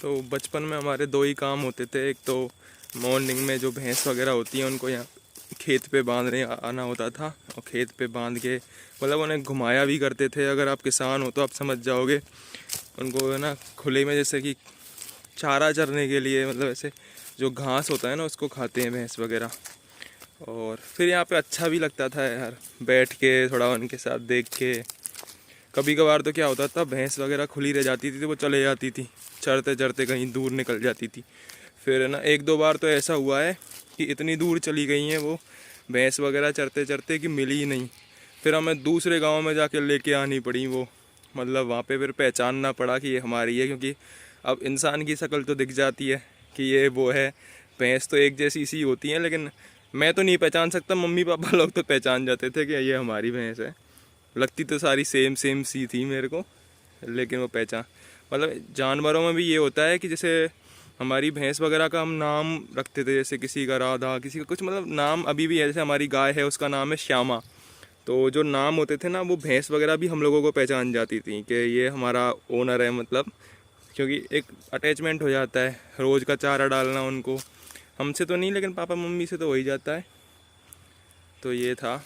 तो बचपन में हमारे दो ही काम होते थे। एक तो मॉर्निंग में जो भैंस वगैरह होती हैं उनको यहाँ खेत पे बांधने आना होता था, और खेत पे बांध के मतलब उन्हें घुमाया भी करते थे। अगर आप किसान हो तो आप समझ जाओगे। उनको है ना खुले में जैसे कि चारा चरने के लिए, मतलब ऐसे जो घास होता है ना उसको खाते हैं भैंस वगैरह। और फिर यहाँ पे अच्छा भी लगता था यार, बैठ के थोड़ा उनके साथ देख के। कभी कभार तो क्या होता था, भैंस वगैरह खुली रह जाती थी तो वो चले जाती थी, चरते चरते कहीं दूर निकल जाती थी। फिर है ना एक दो बार तो ऐसा हुआ है कि इतनी दूर चली गई हैं वो भैंस वगैरह चरते चरते कि मिली ही नहीं। फिर हमें दूसरे गांव में जाके लेके आनी पड़ी वो, मतलब वहाँ पे फिर पहचानना पड़ा कि ये हमारी है, क्योंकि अब इंसान की शक्ल तो दिख जाती है कि ये वो है। भैंस तो एक जैसी सी होती हैं, लेकिन मैं तो नहीं पहचान सकता, मम्मी पापा लोग तो पहचान जाते थे कि ये हमारी भैंस है। लगती तो सारी सेम सेम सी थी मेरे को, लेकिन वो पहचान, मतलब जानवरों में भी ये होता है कि जैसे हमारी भैंस वगैरह का हम नाम रखते थे, जैसे किसी का राधा, किसी का कुछ, मतलब नाम अभी भी है। जैसे हमारी गाय है उसका नाम है श्यामा, तो जो नाम होते थे ना वो भैंस वगैरह भी हम लोगों को पहचान जाती थी कि ये हमारा ओनर है, मतलब क्योंकि एक अटैचमेंट हो जाता है। रोज़ का चारा डालना उनको, हमसे तो नहीं लेकिन पापा मम्मी से तो हो ही जाता है। तो ये था।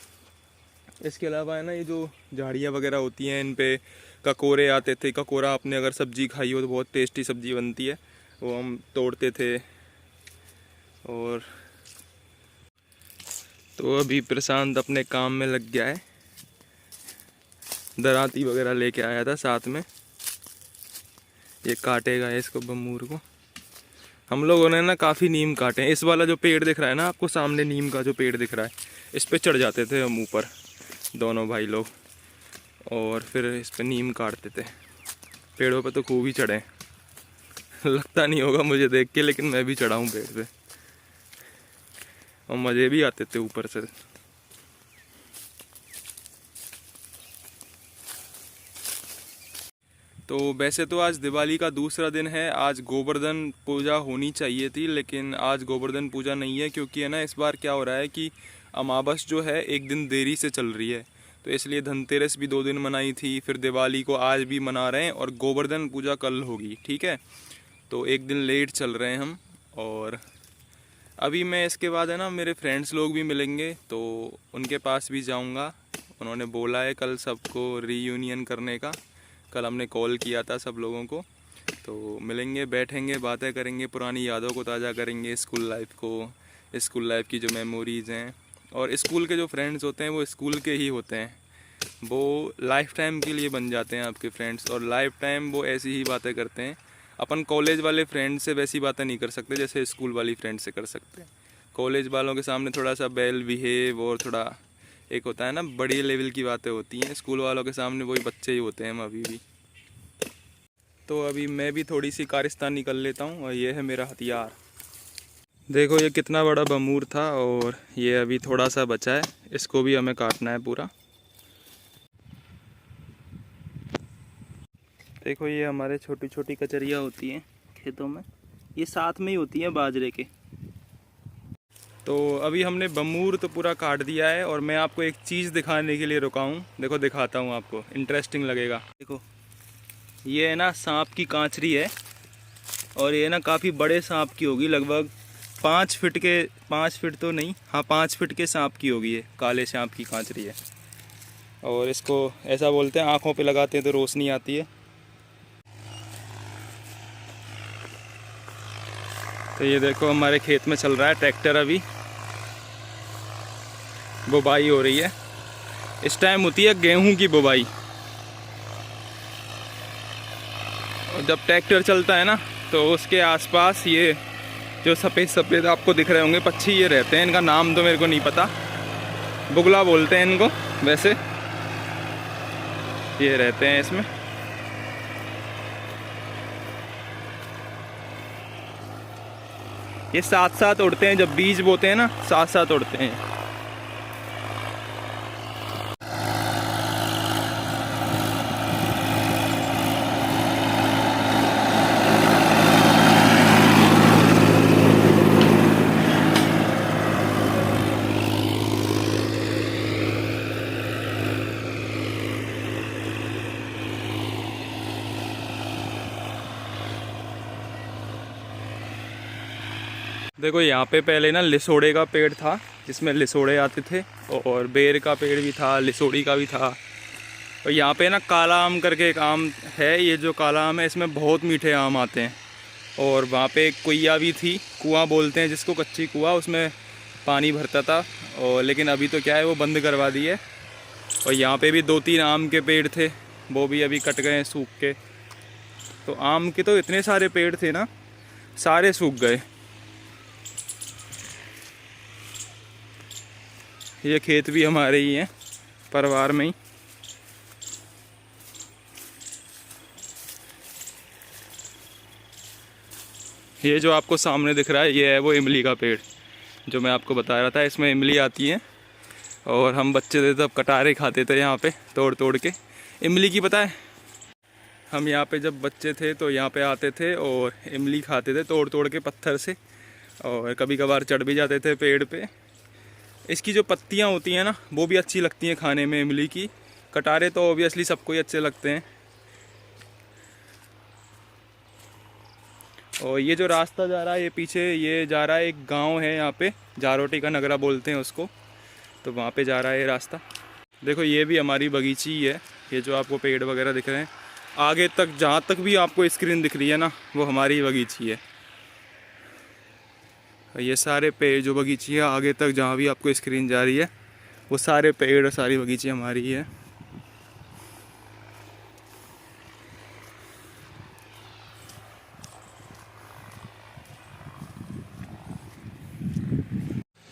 इसके अलावा है ना ये जो झाड़ियाँ वगैरह होती हैं इन पे ककोरे आते थे। ककोरा आपने अगर सब्जी खाई हो तो बहुत टेस्टी सब्जी बनती है, वो हम तोड़ते थे। और तो अभी प्रशांत अपने काम में लग गया है, दराती वगैरह लेके आया था साथ में। ये काटेगा इसको, बमूर को। हम लोगों ने ना काफ़ी नीम काटे हैं। इस वाला जो पेड़ दिख रहा है ना आपको सामने, नीम का जो पेड़ दिख रहा है, इस पे चढ़ जाते थे हम ऊपर दोनों भाई लोग, और फिर इस पे नीम काटते थे। पेड़ों पे तो खूब ही चढ़े लगता नहीं होगा मुझे देख के, लेकिन मैं भी चढ़ा हूँ पेड़ पे, और मज़े भी आते थे ऊपर से। तो वैसे तो आज दिवाली का दूसरा दिन है, आज गोवर्धन पूजा होनी चाहिए थी, लेकिन आज गोवर्धन पूजा नहीं है, क्योंकि है ना इस बार क्या हो रहा है कि अमावस जो है एक दिन देरी से चल रही है। तो इसलिए धनतेरस भी 2 दिन मनाई थी, फिर दिवाली को आज भी मना रहे हैं, और गोवर्धन पूजा कल होगी, ठीक है। तो एक दिन लेट चल रहे हैं हम। और अभी मैं इसके बाद है ना मेरे फ्रेंड्स लोग भी मिलेंगे, तो उनके पास भी जाऊंगा। उन्होंने बोला है कल सबको रीयूनियन करने का। कल हमने कॉल किया था सब लोगों को, तो मिलेंगे, बैठेंगे, बातें करेंगे, पुरानी यादों को ताज़ा करेंगे, स्कूल लाइफ को, स्कूल लाइफ की जो मेमोरीज़ हैं। और स्कूल के जो फ्रेंड्स होते हैं वो स्कूल के ही होते हैं, वो लाइफ टाइम के लिए बन जाते हैं आपके फ्रेंड्स, और लाइफ टाइम वो ऐसी ही बातें करते हैं। अपन कॉलेज वाले फ्रेंड से वैसी बातें नहीं कर सकते जैसे स्कूल वाली फ्रेंड से कर सकते हैं। कॉलेज वालों के सामने थोड़ा सा बेल बिहेव, और थोड़ा एक होता है ना बड़ी लेवल की बातें होती हैं। स्कूल वालों के सामने वही बच्चे ही होते हैं हम अभी भी। तो अभी मैं भी थोड़ी सी कारिस्तान निकल लेता हूँ, और ये है मेरा हथियार। देखो ये कितना बड़ा बमूर था, और ये अभी थोड़ा सा बचा है, इसको भी हमें काटना है पूरा। देखो ये हमारे छोटी छोटी कचरियाँ होती हैं खेतों में, ये साथ में ही होती हैं बाजरे के। तो अभी हमने बमूर तो पूरा काट दिया है, और मैं आपको एक चीज़ दिखाने के लिए रुका हूँ। देखो दिखाता हूँ आपको, इंटरेस्टिंग लगेगा। देखो ये है ना सांप की कांचरी है, और ये ना काफ़ी बड़े सांप की होगी, लगभग 5 फीट के, 5 फीट तो नहीं, हाँ 5 फीट के सांप की होगी। ये काले सांप की कांचरी है, और इसको ऐसा बोलते हैं आँखों पे लगाते हैं तो रोशनी आती है। तो ये देखो हमारे खेत में चल रहा है ट्रैक्टर, अभी बुवाई हो रही है। इस टाइम होती है गेहूं की बुवाई, और जब ट्रैक्टर चलता है ना तो उसके आसपास ये जो सफ़ेद सफ़ेद आपको दिख रहे होंगे पक्षी, ये रहते हैं। इनका नाम तो मेरे को नहीं पता, बुगला बोलते हैं इनको वैसे। ये रहते हैं इसमें। ये साथ साथ उड़ते हैं, जब बीज बोते हैं ना साथ साथ उड़ते हैं। देखो यहाँ पे पहले ना लिसोड़े का पेड़ था जिसमें लिसोड़े आते थे, और बेर का पेड़ भी था, लिसोड़ी का भी था। और यहाँ पे ना काला आम करके एक आम है, ये जो काला आम है इसमें बहुत मीठे आम आते हैं। और वहाँ पे एक कुइया भी थी, कुआं बोलते हैं जिसको, कच्ची कुआं, उसमें पानी भरता था। और लेकिन अभी तो क्या है वो बंद करवा दी है। और यहाँ पे भी 2-3 आम के पेड़ थे, वो भी अभी कट गए हैं सूख के। तो आम के तो इतने सारे पेड़ थे ना, सारे सूख गए। ये खेत भी हमारे ही हैं, परिवार में ही। ये जो आपको सामने दिख रहा है ये है वो इमली का पेड़ जो मैं आपको बता रहा था। इसमें इमली आती है और हम बच्चे थे तब कटारे खाते थे यहाँ पे तोड़ तोड़ के इमली की। पता है हम यहाँ पे जब बच्चे थे तो यहाँ पे आते थे और इमली खाते थे तोड़ तोड़ के पत्थर से, और कभी कभार चढ़ भी जाते थे पेड़ पे। इसकी जो पत्तियाँ होती हैं ना वो भी अच्छी लगती हैं खाने में इमली की। कटारे तो ऑब्वियसली सबको ही अच्छे लगते हैं। और ये जो रास्ता जा रहा है ये पीछे ये जा रहा है, एक गांव है यहाँ पे, जारोटी का नगरा बोलते हैं उसको, तो वहाँ पे जा रहा है ये रास्ता। देखो ये भी हमारी बगीची ही है। ये जो आपको पेड़ वगैरह दिख रहे हैं आगे तक, जहाँ तक भी आपको स्क्रीन दिख रही है ना वो हमारी बगीची है। ये सारे पेड़ जो बगीची है आगे तक जहाँ भी आपको स्क्रीन जा रही है वो सारे पेड़ और सारी बगीची हमारी है।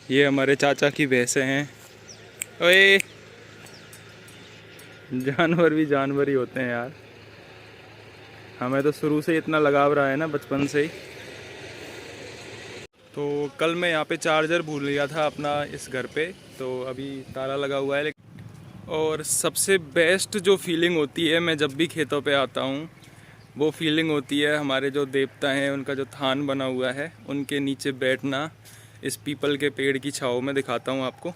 ये हमारे चाचा की भैंसें हैं। ओए जानवर भी जानवर ही होते हैं यार। हमें तो शुरू से इतना लगाव रहा है ना, बचपन से ही। तो कल मैं यहाँ पे चार्जर भूल गया था अपना इस घर पे, तो अभी ताला लगा हुआ है। और सबसे बेस्ट जो फीलिंग होती है मैं जब भी खेतों पे आता हूँ वो फीलिंग होती है हमारे जो देवता हैं उनका जो थान बना हुआ है उनके नीचे बैठना, इस पीपल के पेड़ की छाँव में। दिखाता हूँ आपको,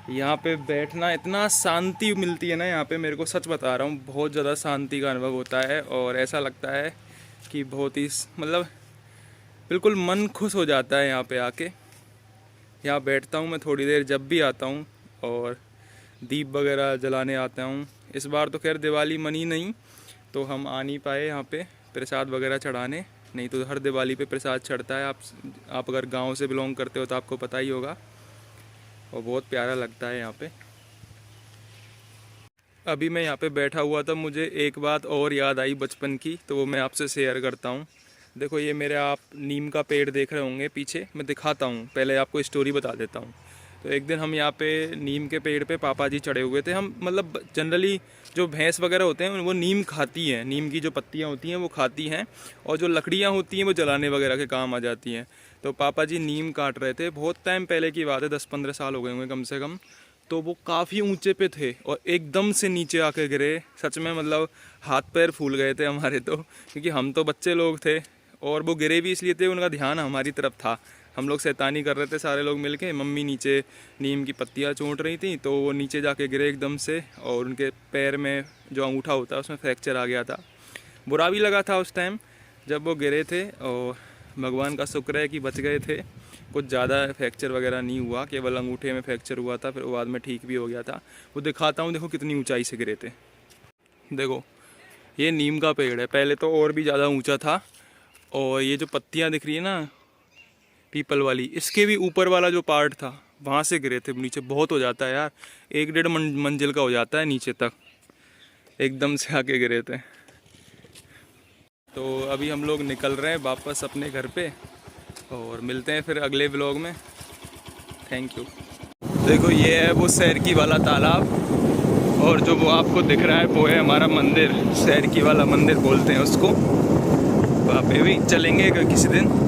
यहाँ पे बैठना इतना शांति मिलती है ना यहाँ पे, मेरे को सच बता रहा हूँ बहुत ज़्यादा शांति का अनुभव होता है। और ऐसा लगता है कि बहुत ही मतलब बिल्कुल मन खुश हो जाता है यहाँ पे आके। यहाँ बैठता हूँ मैं थोड़ी देर जब भी आता हूँ, और दीप वगैरह जलाने आता हूँ। इस बार तो खैर दिवाली मनी नहीं तो हम आ नहीं पाए यहाँ पे प्रसाद वगैरह चढ़ाने, नहीं तो हर दिवाली पे प्रसाद चढ़ता है। आप अगर गांव से बिलोंग करते हो तो आपको पता ही होगा, और बहुत प्यारा लगता है यहाँ पे। अभी मैं यहाँ पे बैठा हुआ था, मुझे एक बात और याद आई बचपन की, तो वो मैं आपसे शेयर करता हूँ। देखो ये मेरे आप नीम का पेड़ देख रहे होंगे पीछे, मैं दिखाता हूँ, पहले आपको स्टोरी बता देता हूँ। तो एक दिन हम यहाँ पे नीम के पेड़ पे पापा जी चढ़े हुए थे। हम मतलब जनरली जो भैंस वगैरह होते हैं वो नीम खाती हैं, नीम की जो पत्तियाँ होती हैं वो खाती हैं, और जो लकड़ियाँ होती हैं वो जलाने वगैरह के काम आ जाती हैं। तो पापा जी नीम काट रहे थे, बहुत टाइम पहले की बात है, 10-15 साल हो गए होंगे कम से कम। तो वो काफ़ी ऊंचे पे थे और एकदम से नीचे आके गिरे। सच में मतलब हाथ पैर फूल गए थे हमारे तो, क्योंकि हम तो बच्चे लोग थे, और वो गिरे भी इसलिए थे उनका ध्यान हमारी तरफ था। हम लोग शैतानी कर रहे थे सारे लोग मिलके। मम्मी नीचे नीम की पत्तियाँ चोंट रही थी तो वो नीचे जाके गिरे एकदम से, और उनके पैर में जो अंगूठा होता है उसमें फ्रैक्चर आ गया था। बुरा भी लगा था उस टाइम जब वो गिरे थे, और भगवान का शुक्र है कि बच गए थे। कुछ ज़्यादा फ्रैक्चर वगैरह नहीं हुआ, केवल अंगूठे में फ्रैक्चर हुआ था, फिर बाद में ठीक भी हो गया था। वो दिखाता हूँ, देखो कितनी ऊंचाई से गिरे थे। देखो ये नीम का पेड़ है, पहले तो और भी ज़्यादा ऊंचा था। और ये जो पत्तियाँ दिख रही है ना पीपल वाली, इसके भी ऊपर वाला जो पार्ट था वहाँ से गिरे थे। नीचे बहुत हो जाता है यार, 1-1.5 मंजिल का हो जाता है नीचे तक, एकदम से आके गिरे थे। तो अभी हम लोग निकल रहे हैं वापस अपने घर पे, और मिलते हैं फिर अगले व्लॉग में। Thank you. देखो ये है वो सैरकी वाला तालाब, और जो वो आपको दिख रहा है वो है हमारा मंदिर, सैरकी वाला मंदिर बोलते हैं उसको। वहाँ पे भी चलेंगे किसी दिन।